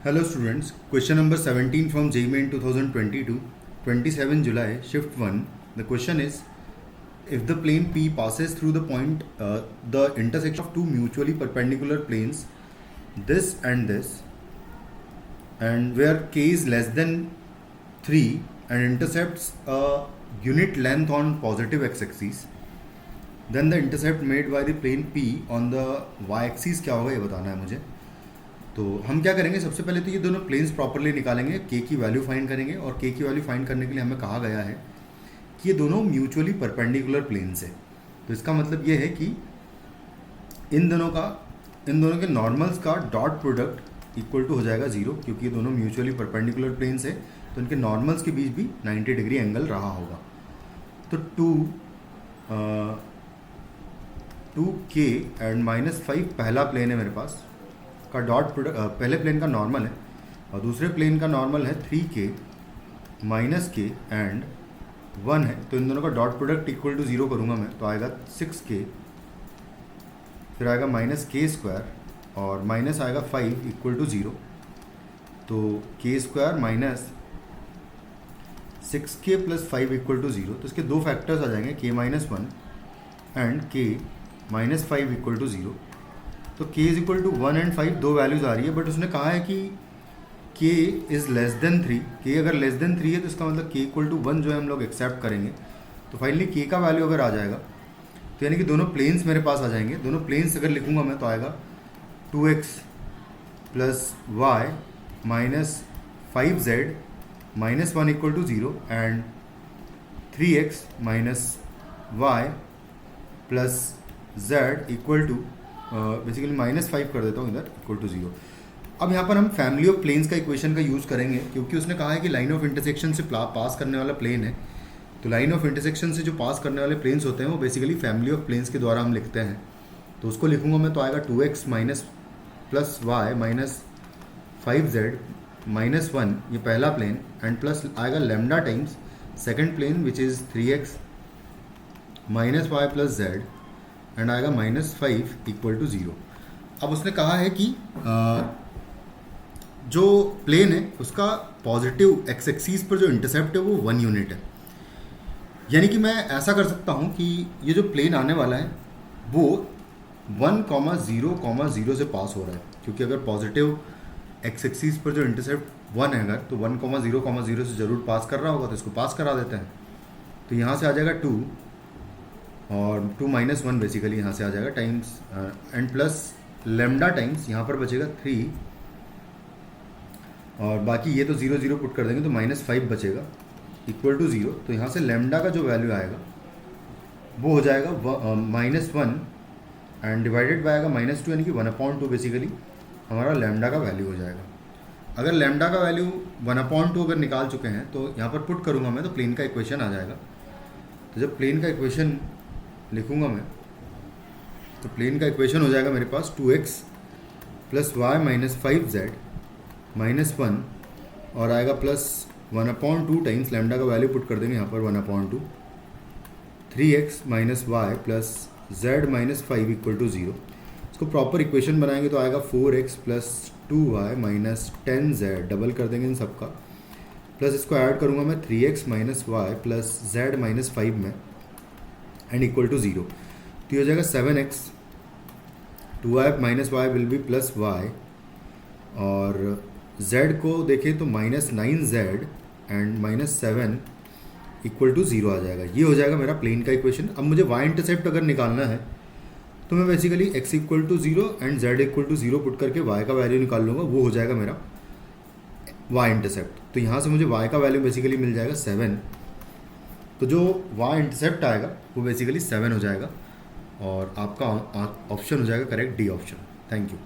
Hello students, question number 17 from JEE Main 2022, 27 July, shift 1. The question is, if the plane P passes through the point, the intersection of two mutually perpendicular planes, this, and where K is less than 3 and intercepts a unit length on positive x-axis, then the intercept made by the plane P on the y-axis क्या होगा ये बताना है मुझे। तो हम क्या करेंगे, सबसे पहले तो ये दोनों प्लेन्स प्रॉपरली निकालेंगे, के की वैल्यू फाइंड करेंगे और के की वैल्यू फाइंड करने के लिए हमें कहा गया है कि ये दोनों म्यूचुअली परपेंडिकुलर प्लेन्स है। तो इसका मतलब ये है कि इन दोनों के नॉर्मल्स का डॉट प्रोडक्ट इक्वल टू हो जाएगा 0, क्योंकि ये दोनों म्यूचुअली परपेंडिकुलर प्लेन्स है तो इनके नॉर्मल्स के बीच भी 90 डिग्री एंगल रहा होगा। तो 2k एंड -5 पहला प्लेन है मेरे पास का डॉट प्रोडक्ट, पहले प्लेन का नॉर्मल है और दूसरे प्लेन का नॉर्मल है 3k -k एंड 1 है। तो इन दोनों का डॉट प्रोडक्ट इक्वल टू 0 करूँगा मैं, तो आएगा 6k, फिर आएगा -k² और माइनस आएगा 5 इक्वल टू 0। तो k² -6k + 5 इक्वल टू 0। तो इसके दो फैक्टर्स आ जाएंगे, k - 1 and k - 5 equal to 0। तो k is equal to 1 and 5 दो वैल्यूज आ रही है, बट उसने कहा है कि k is less than 3। k अगर लेस देन 3 है तो इसका मतलब k इक्वल टू 1 जो है हम लोग एक्सेप्ट करेंगे। तो फाइनली k का वैल्यू अगर आ जाएगा तो यानी कि दोनों प्लेन्स मेरे पास आ जाएंगे। दोनों प्लेन्स अगर लिखूंगा मैं तो आएगा 2x + y - 5z -1 equal to 0 and 3x - y + z equal to basically -5 कर देता हूँ इधर इक्वल टू 0। अब यहाँ पर हम फैमिली ऑफ प्लेन्स का इक्वेशन का यूज़ करेंगे, क्योंकि उसने कहा है कि लाइन ऑफ इंटरसेक्शन से पास करने वाला प्लेन है। तो लाइन ऑफ इंटरसेक्शन से जो पास करने वाले प्लेन्स होते हैं वो बेसिकली फैमिली ऑफ प्लेन्स के द्वारा हम लिखते हैं। तो उसको लिखूंगा मैं तो आएगा 2x + y - 5z -1 ये पहला प्लेन एंड प्लस आएगा lambda times second plane which is 3x - y + z and आएगा -5 इक्वल टू 0। अब उसने कहा है कि जो प्लेन है उसका पॉजिटिव एक्स एक्सिस पर जो इंटरसेप्ट है वो 1 यूनिट है। यानी कि मैं ऐसा कर सकता हूँ कि ये जो प्लेन आने वाला है वो 1,0,0 से पास हो रहा है, क्योंकि अगर पॉजिटिव एक्स एक्सिस पर जो इंटरसेप्ट 1 है अगर तो 1,0,0 से ज़रूर पास कर रहा होगा, तो इसको पास करा देते हैं। तो यहाँ से आ जाएगा 2 और 2 - 1 बेसिकली यहाँ से आ जाएगा times and plus lambda times यहाँ पर बचेगा 3 और बाकी ये तो 0 0 पुट कर देंगे तो -5 बचेगा इक्वल टू 0। तो यहाँ से लेमडा का जो वैल्यू आएगा वो हो जाएगा -1 एंड डिवाइडेड बाय आएगा -2, यानी कि 1/2 बेसिकली हमारा लेमडा का वैल्यू हो जाएगा। अगर लेमडा का वैल्यू 1/2 अगर निकाल चुके हैं तो यहाँ पर पुट करूँगा मैं तो प्लेन का इक्वेशन आ जाएगा। तो जब प्लेन का इक्वेशन लिखूँगा मैं तो प्लेन का इक्वेशन हो जाएगा मेरे पास 2x + y - 5z -1 और आएगा +1/2 टाइम्स लेमडा का वैल्यू पुट कर देंगे यहाँ पर 1/2 3x - y + z - 5 equal to 0। इसको प्रॉपर इक्वेशन बनाएंगे तो आएगा 4x + 2y - 10z डबल कर देंगे इन सबका, प्लस इसको ऐड करूँगा मैं 3x - y + z - 5 में एंड इक्वल टू 0। तो ये हो जाएगा 7x 2y - y will be +y और z को देखें तो -9z एंड -7 इक्वल टू 0 आ जाएगा। ये हो जाएगा मेरा प्लेन का इक्वेशन। अब मुझे y इंटरसेप्ट अगर निकालना है तो मैं basically x equal to 0 and z equal to 0 put करके y का वैल्यू निकाल लूँगा, वो हो जाएगा मेरा y इंटरसेप्ट। तो यहाँ से मुझे y का वैल्यू बेसिकली मिल जाएगा 7। तो जो y इंटरसेप्ट आएगा वो बेसिकली 7 हो जाएगा और आपका ऑप्शन हो जाएगा correct, D option. Thank you.